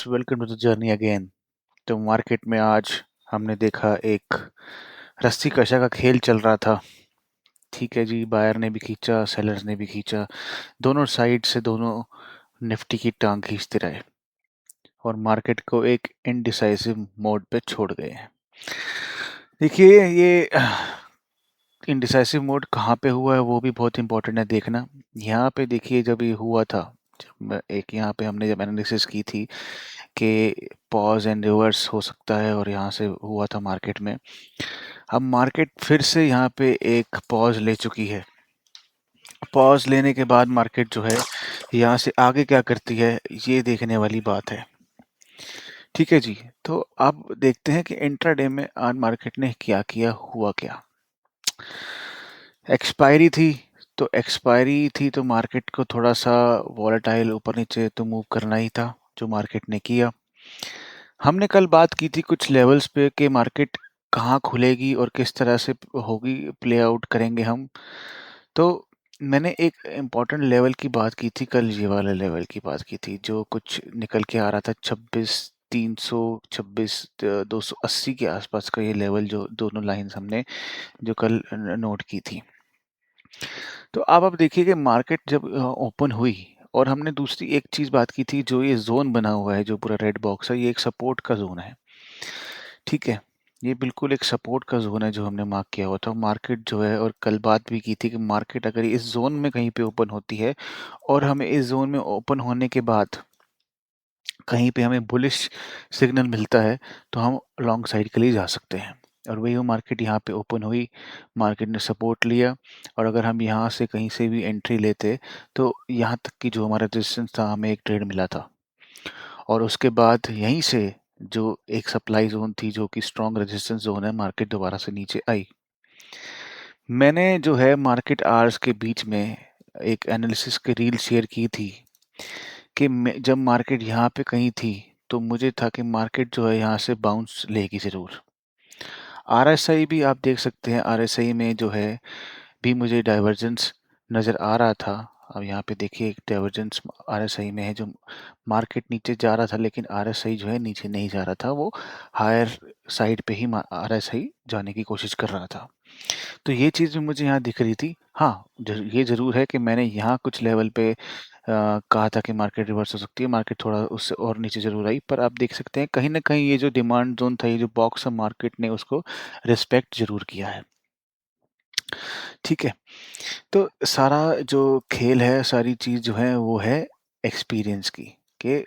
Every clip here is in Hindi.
Welcome to the journey again. तो मार्केट में आज हमने देखा एक रस्सी कशा का खेल चल रहा था। ठीक है जी, बायर ने भी खींचा, सेलर्स ने भी खींचा, दोनों साइड से दोनों निफ्टी की टांग खींचते रहे और मार्केट को एक इनडिसाइसिव मोड पे छोड़ गए हैं। देखिए, ये इनडिसाइसिव मोड कहाँ पे हुआ है वो भी बहुत इंपॉर्टेंट है देखना। यहाँ पे देखिए, जब ये हुआ था, एक यहाँ पे हमने जब एनालिसिस की थी कि पॉज एंड रिवर्स हो सकता है और यहाँ से हुआ था मार्केट में। अब मार्केट फिर से यहाँ पे एक पॉज ले चुकी है। पॉज लेने के बाद मार्केट जो है यहाँ से आगे क्या करती है, ये देखने वाली बात है। ठीक है जी, तो अब देखते हैं कि इंट्राडे में आज मार्केट ने क्या किया, हुआ क्या। एक्सपायरी थी, तो मार्केट को थोड़ा सा वॉलेटाइल ऊपर नीचे तो मूव करना ही था, जो मार्केट ने किया। हमने कल बात की थी कुछ लेवल्स पे कि मार्केट कहाँ खुलेगी और किस तरह से होगी, प्ले आउट करेंगे हम। तो मैंने एक इम्पॉर्टेंट लेवल की बात की थी कल, ये वाला लेवल की बात की थी जो कुछ निकल के आ रहा था 26,300, 26,280 के आसपास का ये लेवल, जो दोनों लाइंस हमने जो कल नोट की थी। तो अब देखिए कि मार्केट जब ओपन हुई, और हमने दूसरी एक चीज़ बात की थी, जो ये जोन बना हुआ है, जो पूरा रेड बॉक्स है, ये एक सपोर्ट का जोन है। ठीक है, ये बिल्कुल एक सपोर्ट का जोन है जो हमने मार्क किया हुआ था। मार्केट जो है, और कल बात भी की थी कि मार्केट अगर इस जोन में कहीं पे ओपन होती है और हमें इस जोन में ओपन होने के बाद कहीं पे हमें बुलिश सिग्नल मिलता है, तो हम लॉन्ग साइड के लिए जा सकते हैं। और वही वो मार्केट यहाँ पे ओपन हुई, मार्केट ने सपोर्ट लिया, और अगर हम यहाँ से कहीं से भी एंट्री लेते तो यहाँ तक की जो हमारा रेजिस्टेंस था, हमें एक ट्रेड मिला था। और उसके बाद यहीं से जो एक सप्लाई जोन थी, जो कि स्ट्रॉन्ग रेजिस्टेंस जोन है, मार्केट दोबारा से नीचे आई। मैंने जो है मार्केट आवर्स के बीच में एक एनालिसिस की रील शेयर की थी कि जब मार्केट यहाँ पे कहीं थी, तो मुझे था कि मार्केट जो है यहाँ से बाउंस लेगी ज़रूर। आरएसआई भी आप देख सकते हैं, आरएसआई में जो है भी मुझे डाइवर्जेंस नज़र आ रहा था। अब यहाँ पे देखिए एक डाइवर्जेंस आरएसआई में है, जो मार्केट नीचे जा रहा था लेकिन आरएसआई जो है नीचे नहीं जा रहा था, वो हायर साइड पे ही आरएसआई जाने की कोशिश कर रहा था। तो ये चीज़ भी मुझे यहाँ दिख रही थी। हाँ, ये ज़रूर है कि मैंने यहाँ कुछ लेवल पे कहा था कि मार्केट रिवर्स हो सकती है, मार्केट थोड़ा उससे और नीचे ज़रूर आई, पर आप देख सकते हैं कहीं न कहीं ये जो डिमांड ज़ोन था, ये जो बॉक्स है, मार्केट ने उसको रिस्पेक्ट ज़रूर किया है। ठीक है? तो सारा जो खेल है, सारी चीज़ जो है वो है एक्सपीरियंस की, कि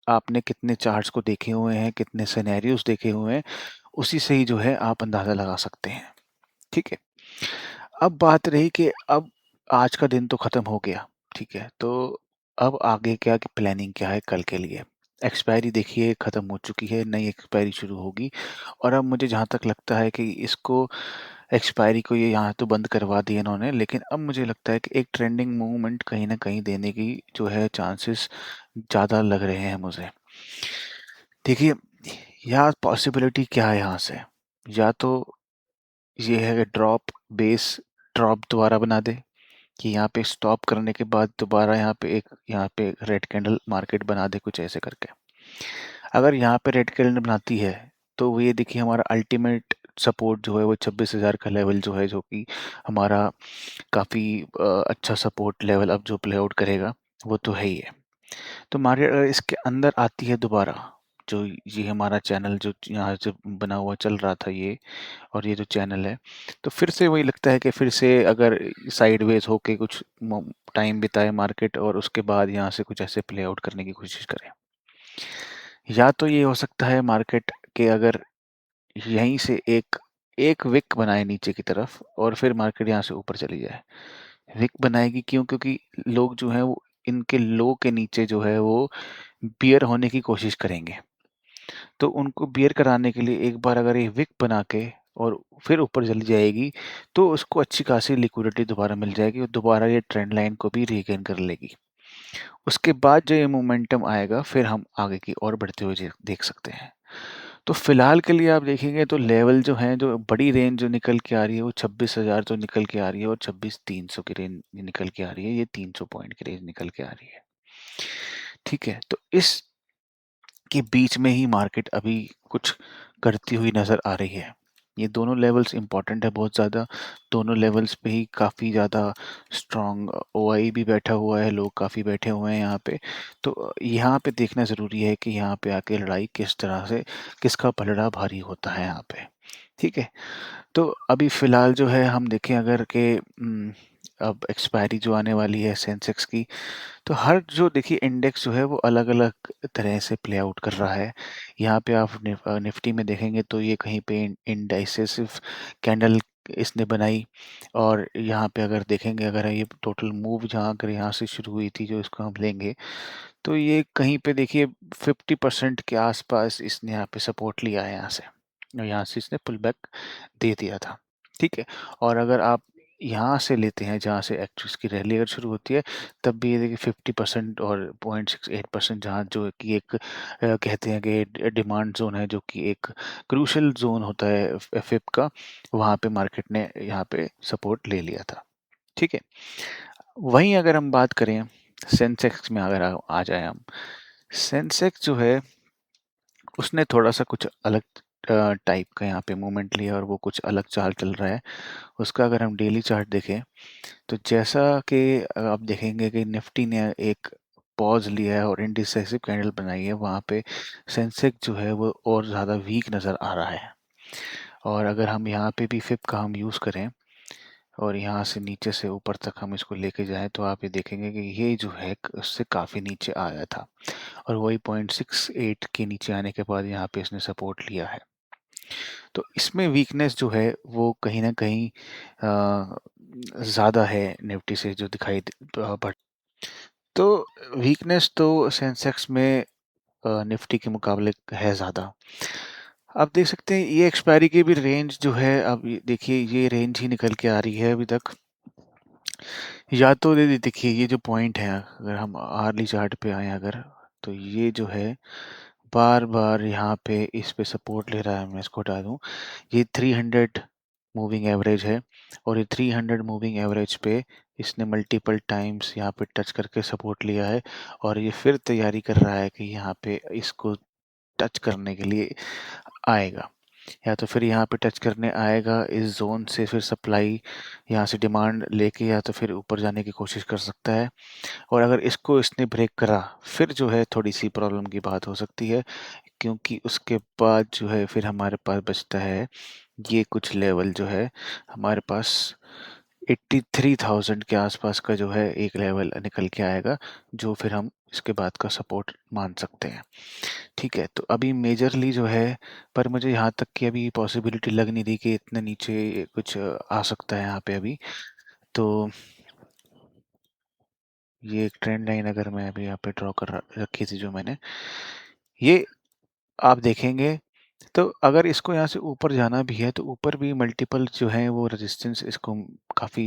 आपने कितने चार्ट्स को देखे हुए हैं, कितने सिनेरियोज़ देखे हुए हैं, उसी से ही जो है आप अंदाज़ा लगा सकते हैं। ठीक है? अब बात रही कि अब आज का दिन तो ख़त्म हो गया, ठीक है? तो अब आगे क्या की प्लानिंग क्या है कल के लिए? एक्सपायरी देखिए ख़त्म हो चुकी है, नई एक्सपायरी शुरू होगी, और अब मुझे जहाँ तक लगता है कि इसको एक्सपायरी को ये यहाँ तो बंद करवा दिया इन्होंने, लेकिन अब मुझे लगता है कि एक ट्रेंडिंग मूवमेंट कहीं न कहीं देने की जो है चांसेस ज़्यादा लग रहे हैं मुझे। देखिए, यहाँ पॉसिबिलिटी क्या है यहाँ से? या तो ये है कि ड्रॉप दोबारा बना दे, कि यहाँ पे स्टॉप करने के बाद दोबारा यहाँ पे रेड कैंडल मार्केट बना दे कुछ ऐसे करके। अगर यहाँ पे रेड कैंडल बनाती है, तो वो ये देखिए हमारा अल्टीमेट सपोर्ट जो है वो 26,000 का लेवल जो है, जो कि हमारा काफ़ी अच्छा सपोर्ट लेवल अब जो प्ले आउट करेगा, वो तो है ही है। तो मार्केट अगर इसके अंदर आती है दोबारा, जो ये हमारा चैनल जो यहाँ से बना हुआ चल रहा था ये, और ये जो चैनल है, तो फिर से वही लगता है कि फिर से अगर साइडवेज होके कुछ टाइम बिताए मार्केट, और उसके बाद यहाँ से कुछ ऐसे प्ले आउट करने की कोशिश करें। या तो ये हो सकता है मार्केट के अगर यहीं से एक एक विक बनाए नीचे की तरफ, और फिर मार्केट यहाँ से ऊपर चली जाए। विक बनाएगी क्यों? क्योंकि लोग जो हैं वो इनके लो के नीचे जो है वो बियर होने की कोशिश करेंगे। तो उनको बियर कराने के लिए एक बार अगर ये विक बना के और फिर ऊपर चली जाएगी, तो उसको अच्छी खासी लिक्विडिटी दोबारा मिल जाएगी और दोबारा ये ट्रेंड लाइन को भी रीगेन कर लेगी। उसके बाद जो ये मोमेंटम आएगा, फिर हम आगे की ओर बढ़ते हुए देख सकते हैं। तो फिलहाल के लिए आप देखेंगे तो लेवल जो हैं, जो बड़ी रेंज जो निकल के आ रही है वो 26,000 तो निकल के आ रही है, और 26,300 की रेंज निकल के आ रही है, ये 300 पॉइंट की रेंज निकल के आ रही है। ठीक है, तो इस के बीच में ही मार्केट अभी कुछ करती हुई नज़र आ रही है। ये दोनों लेवल्स इम्पोर्टेंट है बहुत ज़्यादा, दोनों लेवल्स पे ही काफ़ी ज़्यादा स्ट्रॉन्ग ओआई भी बैठा हुआ है, लोग काफ़ी बैठे हुए हैं यहाँ पे। तो यहाँ पे देखना ज़रूरी है कि यहाँ पे आके लड़ाई किस तरह से, किसका पलड़ा भारी होता है यहाँ पे। ठीक है? तो अभी फ़िलहाल जो है हम देखें अगर कि अब एक्सपायरी जो आने वाली है सेंसेक्स की, तो हर जो देखिए इंडेक्स जो है वो अलग-अलग तरह से प्ले आउट कर रहा है। यहाँ पे आप निफ्टी में देखेंगे तो ये कहीं पे इंडाइसेसिव कैंडल इसने बनाई, और यहाँ पे अगर देखेंगे, अगर ये टोटल मूव जहाँ अगर यहाँ से शुरू हुई थी जो इसको हम लेंगे, तो ये कहीं पे देखिए 50% के आस-पास इसने यहाँ पे सपोर्ट लिया है यहाँ से, और यहाँ से इसने पुल बैक दे दिया था। ठीक है? और अगर आप यहाँ से लेते हैं जहाँ से एक्चुअली इसकी रैली अगर शुरू होती है, तब भी ये देखिए 50% और 0.68% जहाँ जो है कि एक कहते हैं कि डिमांड ज़ोन है, जो कि एक क्रूशियल ज़ोन होता है एफआईआईपी का, वहाँ पे मार्केट ने यहाँ पे सपोर्ट ले लिया था। ठीक है? वहीं अगर हम बात करें सेंसेक्स में, अगर आ जाएँ हम, सेंसेक्स जो है उसने थोड़ा-सा कुछ अलग टाइप का यहाँ पे मूवमेंट लिया, और वो कुछ अलग चाल चल रहा है। उसका अगर हम डेली चार्ट देखें, तो जैसा कि आप देखेंगे कि निफ्टी ने एक पॉज़ लिया है और इंडिसेसिव कैंडल बनाई है, वहाँ पे सेंसेक्स जो है वो और ज़्यादा वीक नज़र आ रहा है। और अगर हम यहाँ पे भी फिब का हम यूज़ करें, और यहाँ से नीचे से ऊपर तक हम इसको लेके जाएँ, तो आप ये देखेंगे कि ये जो है उससे काफ़ी नीचे आया था, और वही 0.68 के नीचे आने के बाद यहाँ पे इसने सपोर्ट लिया है। तो इसमें वीकनेस जो है वो कहीं न कहीं ज़्यादा है निफ्टी से जो दिखाई पड़। तो वीकनेस तो सेंसेक्स में निफ्टी के मुकाबले है ज़्यादा। आप देख सकते हैं ये एक्सपायरी की भी रेंज जो है, अब ये देखिए ये रेंज ही निकल के आ रही है अभी तक। या तो देखिए ये जो पॉइंट है, अगर हम आर्ली चार्ट पे आएँ अगर, तो ये जो है बार-बार यहाँ पे इस पे सपोर्ट ले रहा है। मैं इसको हटा दूँ। ये 300 मूविंग एवरेज है, और ये 300 मूविंग एवरेज पे इसने मल्टीपल टाइम्स यहाँ पे टच करके सपोर्ट लिया है, और ये फिर तैयारी कर रहा है कि यहाँ पे इसको टच करने के लिए आएगा, या तो फिर यहाँ पे टच करने आएगा इस ज़ोन से, फिर सप्लाई यहाँ से डिमांड लेके या तो फिर ऊपर जाने की कोशिश कर सकता है। और अगर इसको इसने ब्रेक करा, फिर जो है थोड़ी-सी प्रॉब्लम की बात हो सकती है, क्योंकि उसके बाद जो है फिर हमारे पास बचता है ये कुछ लेवल जो है हमारे पास 83,000 के आसपास का जो है एक लेवल निकल के आएगा, जो फिर हम इसके बाद का सपोर्ट मान सकते हैं। ठीक है, तो अभी मेजरली जो है, पर मुझे यहाँ तक की अभी पॉसिबिलिटी लग नहीं रही कि इतने नीचे कुछ आ सकता है यहाँ पे अभी। तो ये एक ट्रेंड लाइन अगर मैं अभी यहाँ पे ड्रॉ कर रखी थी जो मैंने, ये आप देखेंगे, तो अगर इसको यहाँ से ऊपर जाना भी है, तो ऊपर भी मल्टीपल जो हैं वो रेजिस्टेंस इसको काफ़ी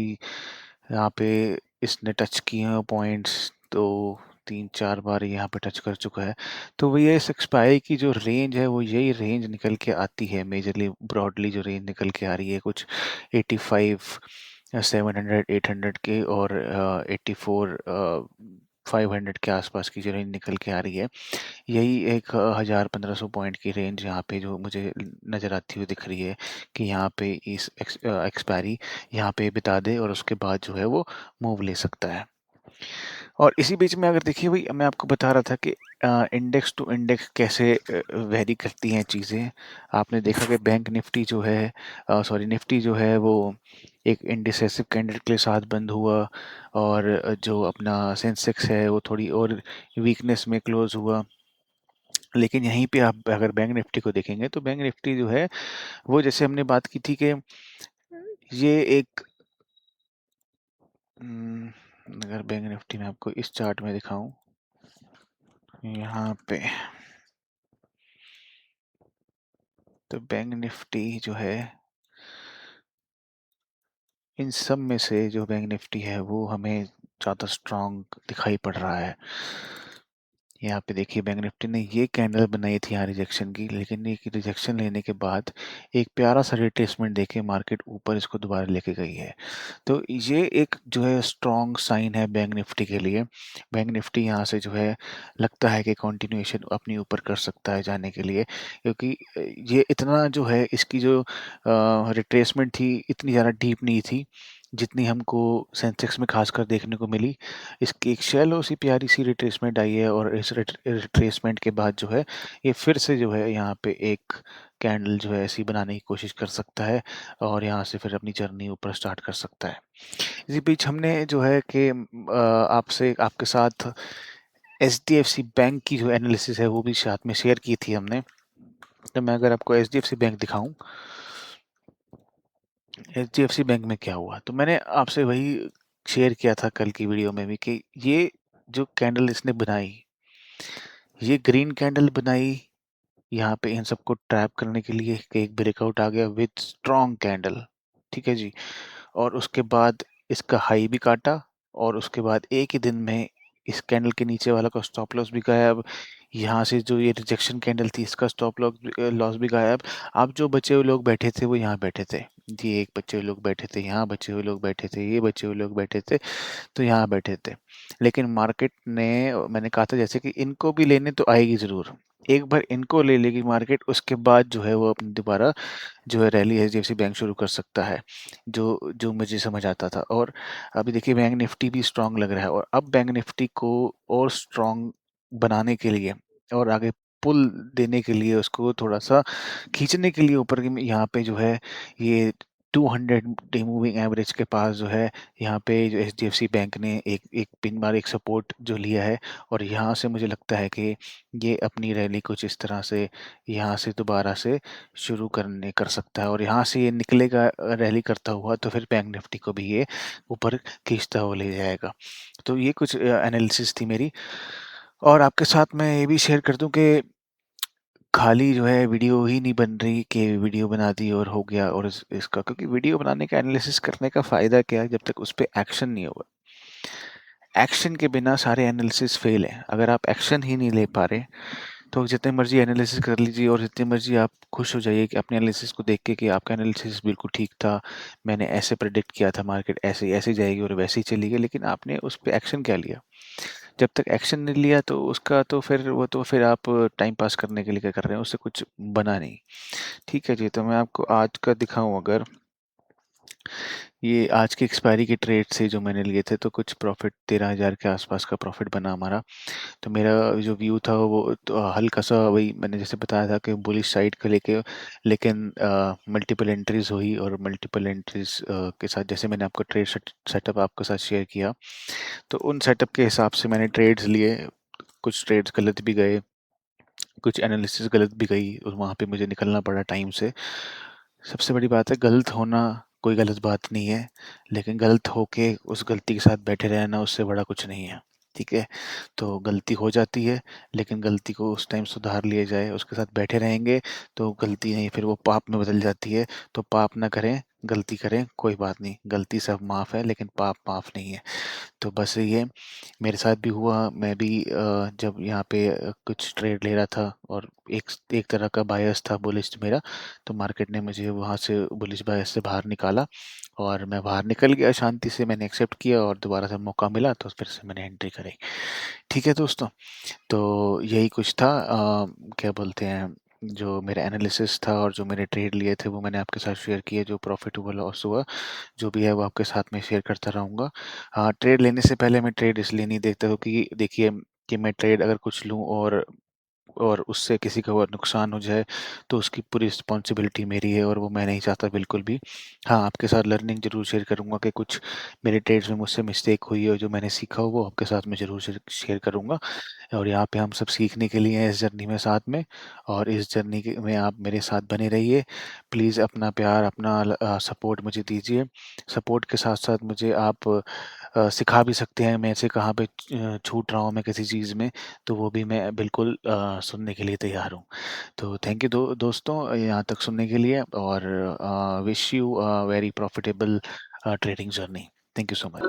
यहाँ पे इसने टच किए हैं पॉइंट्स, तो 3-4 बार यहाँ पे टच कर चुका है। तो वो ये इस एक्सपायरी की जो रेंज है वो यही रेंज निकल के आती है, मेजरली ब्रॉडली जो रेंज निकल के आ रही है कुछ 85 700 800 के, और 84 500 के आसपास की जो रेंज निकल के आ रही है, यही एक 1000-1500 पॉइंट की रेंज यहाँ पे जो मुझे नज़र आती हुई दिख रही है, कि यहाँ पे इस एक्सपायरी यहाँ पे बिता दे, और उसके बाद जो है वो मूव ले सकता है। और इसी बीच में अगर देखिए वही मैं आपको बता रहा था कि इंडेक्स टू इंडेक्स कैसे वेरी करती हैं चीज़ें। आपने देखा कि बैंक निफ्टी जो है, सॉरी निफ्टी जो है वो एक इंडिसेसिव कैंडल के साथ बंद हुआ, और जो अपना सेंसेक्स है वो थोड़ी और वीकनेस में क्लोज हुआ। लेकिन यहीं पे आप अगर बैंक निफ्टी को देखेंगे, तो बैंक निफ्टी जो है वो जैसे हमने बात की थी कि ये एक अगर बैंक निफ्टी में आपको इस चार्ट में दिखाऊं, यहाँ पे, तो बैंक निफ्टी जो है, इन सब में से जो बैंक निफ्टी है वो हमें ज़्यादा स्ट्रांग दिखाई पड़ रहा है। यहाँ पे देखिए बैंक निफ्टी ने ये कैंडल बनाई थी यहाँ रिजेक्शन की, लेकिन ये रिजेक्शन लेने के बाद एक प्यारा सा रिट्रेसमेंट देके मार्केट ऊपर इसको दोबारा लेके गई है। तो ये एक जो है स्ट्रॉन्ग साइन है बैंक निफ्टी के लिए। बैंक निफ्टी यहाँ से जो है लगता है कि कंटिन्यूएशन अपनी ऊपर कर सकता है जाने के लिए, क्योंकि ये इतना जो है इसकी जो रिट्रेसमेंट थी इतनी ज़्यादा डीप नहीं थी जितनी हमको सेंसेक्स में खासकर देखने को मिली। इसकी एक शैलो सी प्यारी सी रिट्रेसमेंट आई है और इस रिट्रेसमेंट के बाद जो है ये फिर से जो है यहाँ पे एक कैंडल जो है ऐसी बनाने की कोशिश कर सकता है और यहाँ से फिर अपनी जर्नी ऊपर स्टार्ट कर सकता है। इसी बीच हमने जो है कि आपसे आपके साथ एचडीएफसी बैंक की जो एनालिसिस है वो भी साथ में शेयर की थी हमने। तो मैं अगर आपको एचडीएफसी बैंक दिखाऊं, एचडीएफसी बैंक में क्या हुआ, तो मैंने आपसे वही शेयर किया था कल की वीडियो में भी कि ये जो कैंडल इसने बनाई, ये ग्रीन कैंडल बनाई यहाँ पे इन सबको ट्रैप करने के लिए कि एक ब्रेकआउट आ गया विद स्ट्रॉन्ग कैंडल, ठीक है जी। और उसके बाद इसका हाई भी काटा और उसके बाद एक ही दिन में इस कैंडल के नीचे वाला का स्टॉप लॉस भी गायब। यहाँ से जो ये रिजेक्शन कैंडल थी इसका स्टॉप लॉस भी गायब। अब जो बचे हुए लोग बैठे थे वो यहाँ बैठे थे, ये एक बचे हुए लोग बैठे थे, यहाँ बचे हुए लोग बैठे थे, ये बचे हुए लोग बैठे थे, तो यहाँ बैठे थे। लेकिन मार्केट ने, मैंने कहा था जैसे कि इनको भी लेने तो आएगी ज़रूर, एक बार इनको ले लेगी मार्केट उसके बाद जो है वो अपनी दोबारा जो है रैली एचडीएफसी बैंक शुरू कर सकता है, जो जो मुझे समझ आता था। और अभी देखिए बैंक निफ्टी भी स्ट्रांग लग रहा है और अब बैंक निफ्टी को और स्ट्रांग बनाने के लिए और आगे पुल देने के लिए उसको थोड़ा सा खींचने के लिए ऊपर की यहाँ पे जो है ये 200 डे मूविंग एवरेज के पास जो है यहाँ पे जो एचडीएफसी बैंक ने एक एक पिन बार एक सपोर्ट जो लिया है और यहाँ से मुझे लगता है कि ये अपनी रैली कुछ इस तरह से यहाँ से दोबारा से शुरू करने कर सकता है और यहाँ से ये निकलेगा रैली करता हुआ तो फिर बैंक निफ्टी को भी ये ऊपर खींचता हुआ ले जाएगा। तो ये कुछ एनालिसिस थी मेरी और आपके साथ मैं ये भी शेयर कर दूं कि खाली जो है वीडियो ही नहीं बन रही कि वीडियो बना दी और हो गया और इसका, क्योंकि वीडियो बनाने का एनालिसिस करने का फ़ायदा क्या है जब तक उस पर एक्शन नहीं होगा। एक्शन के बिना सारे एनालिसिस फेल है। अगर आप एक्शन ही नहीं ले पा रहे तो जितने मर्जी एनालिसिस कर लीजिए और जितने मर्जी आप खुश हो जाइए कि अपने एनालिसिस को देख के कि आपका एनालिसिस बिल्कुल ठीक था, मैंने ऐसे प्रेडिक्ट किया था मार्केट ऐसे ऐसे जाएगी और वैसे ही चली गई, लेकिन आपने उस पर एक्शन क्या लिया। जब तक एक्शन नहीं लिया तो उसका तो फिर वो तो फिर आप टाइम पास करने के लिए क्या कर रहे हैं, उससे कुछ बना नहीं। ठीक है जी, तो मैं आपको आज का दिखाऊं अगर, ये आज की एक्सपायरी के ट्रेड से जो मैंने लिए थे तो कुछ प्रॉफिट 13,000 के आसपास का प्रॉफिट बना हमारा। तो मेरा जो व्यू था वो तो हल्का सा वही मैंने जैसे बताया था कि बुलिश साइड को लेके, लेकिन मल्टीपल एंट्रीज हुई और मल्टीपल एंट्रीज के साथ जैसे मैंने आपको ट्रेड सेटअप आपके साथ शेयर किया तो उन सेटअप के हिसाब से मैंने ट्रेड्स लिए। कुछ ट्रेड्स गलत भी गए, कुछ एनालिसिस गलत भी गई और वहाँ पे मुझे निकलना पड़ा टाइम से। सबसे बड़ी बात है गलत होना कोई गलत बात नहीं है, लेकिन गलत होके उस गलती के साथ बैठे रहना उससे बड़ा कुछ नहीं है। ठीक है, तो गलती हो जाती है लेकिन गलती को उस टाइम सुधार लिया जाए, उसके साथ बैठे रहेंगे तो गलती नहीं फिर वो पाप में बदल जाती है। तो पाप ना करें, गलती करें कोई बात नहीं, गलती सब माफ़ है लेकिन पाप माफ़ नहीं है। तो बस ये मेरे साथ भी हुआ। मैं भी जब यहाँ पे कुछ ट्रेड ले रहा था और एक एक तरह का बायस था बुलिश मेरा, तो मार्केट ने मुझे वहाँ से बुलिश बायस से बाहर निकाला और मैं बाहर निकल गया शांति से, मैंने एक्सेप्ट किया और दोबारा से मौका मिला तो फिर से मैंने एंट्री करी। ठीक है दोस्तों, तो यही कुछ था क्या बोलते हैं, जो मेरा एनालिसिस था और जो मेरे ट्रेड लिए थे वो मैंने आपके साथ शेयर किए, जो प्रॉफिट हुआ लॉस हुआ जो भी है वो आपके साथ में शेयर करता रहूँगा। हाँ, ट्रेड लेने से पहले मैं ट्रेड इसलिए नहीं देखता क्योंकि देखिए कि मैं ट्रेड अगर कुछ लूँ और उससे किसी का और नुकसान हो जाए तो उसकी पूरी रिस्पॉन्सिबिलिटी मेरी है और वो मैं नहीं चाहता बिल्कुल भी। हाँ, आपके साथ लर्निंग ज़रूर शेयर करूँगा कि कुछ मेरे ट्रेड्स में मुझसे मिस्टेक हुई है, जो मैंने सीखा हो वो आपके साथ मैं ज़रूर शेयर करूँगा। और यहाँ पे हम सब सीखने के लिए हैं इस जर्नी में साथ में, और इस जर्नी के में आप मेरे साथ बने रहिए। प्लीज़ अपना प्यार अपना सपोर्ट मुझे दीजिए। सपोर्ट के साथ साथ मुझे आप सिखा भी सकते हैं, मैं से कहाँ पे छूट रहा हूँ मैं किसी चीज़ में, तो वो भी मैं बिल्कुल सुनने के लिए तैयार हूँ। तो थैंक यू दोस्तों यहाँ तक सुनने के लिए, और wish you very profitable trading journey. Thank you so much.